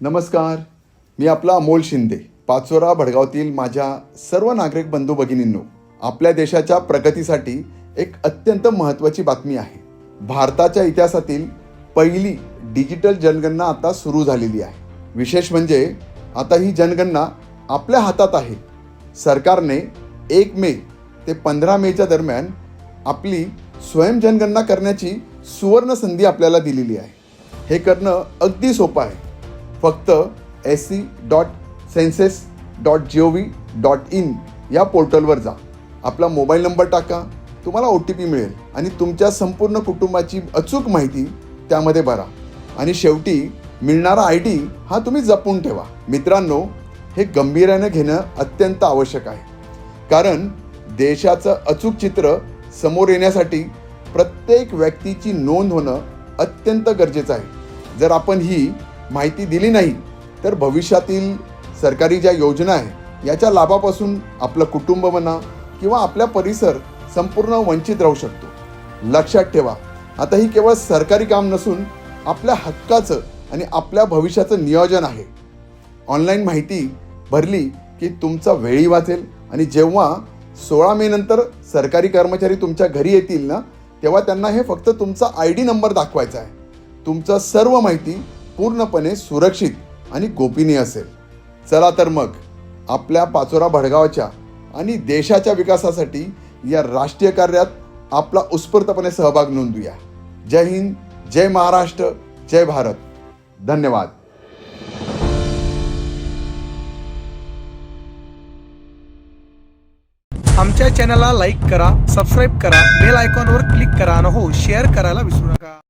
नमस्कार, मी आपला अमोल शिंदे. पाचोरा भडगावतील माझ्या सर्व नागरिक बंधू भगिनींनो, आपल्या देशाच्या प्रगतीसाठी एक अत्यंत महत्त्वाची बातमी आहे. भारताच्या इतिहासातील पहिली डिजिटल जनगणना आता सुरू झालेली आहे. विशेष म्हणजे आता ही जनगणना आपल्या हातात आहे. सरकारने 1 मे ते 15 मेच्या दरम्यान आपली स्वयं जनगणना करण्याची सुवर्ण संधी आपल्याला दिलेली आहे. हे करणं अगदी सोपं आहे. फक्त sc.census.gov.in या पोर्टलवर जा. आपला मोबाईल नंबर टाका, तुम्हाला OTP मिळेल आणि तुमच्या संपूर्ण कुटुंबाची अचूक माहिती त्यामध्ये भरा आणि शेवटी मिळणारा ID हा तुम्ही जपून ठेवा. मित्रांनो, हे गंभीर्याने घेणं अत्यंत आवश्यक आहे, कारण देशाचं अचूक चित्र समोर येण्यासाठी प्रत्येक व्यक्तीची नोंद होणं अत्यंत गरजेचं आहे. जर आपण ही माहिती दिली नाही तर भविष्यातील सरकारी ज्या योजना आहे याच्या लाभापासून आपलं कुटुंब म्हणा किंवा आपला परिसर संपूर्ण वंचित राहू शकतो. लक्षात ठेवा, आता ही केवळ सरकारी काम नसून आपल्या हक्काचं आणि आपल्या भविष्याचं नियोजन आहे. ऑनलाईन माहिती भरली की तुमचा वेळही वाचेल आणि जेव्हा 16 मे नंतर सरकारी कर्मचारी तुमच्या घरी येतील ना, तेव्हा त्यांना हे फक्त तुमचा ID नंबर दाखवायचा आहे. तुमचं सर्व माहिती पूर्णपणे सुरक्षित आणि गोपनीय असेल. चला तर मग आपल्या पाचोरा भडगावच्या आणि देशाच्या विकासासाठी या राष्ट्रीय कार्यात आपला उत्स्फूर्तपणे सहभाग नोंदवूया. जय हिंद, जय महाराष्ट्र, जय भारत. धन्यवाद. आमच्या चॅनलला लाईक करा, सबस्क्राईब करा, बेल आयकॉनवर क्लिक करा आणि हो शेअर करायला विसरू नका.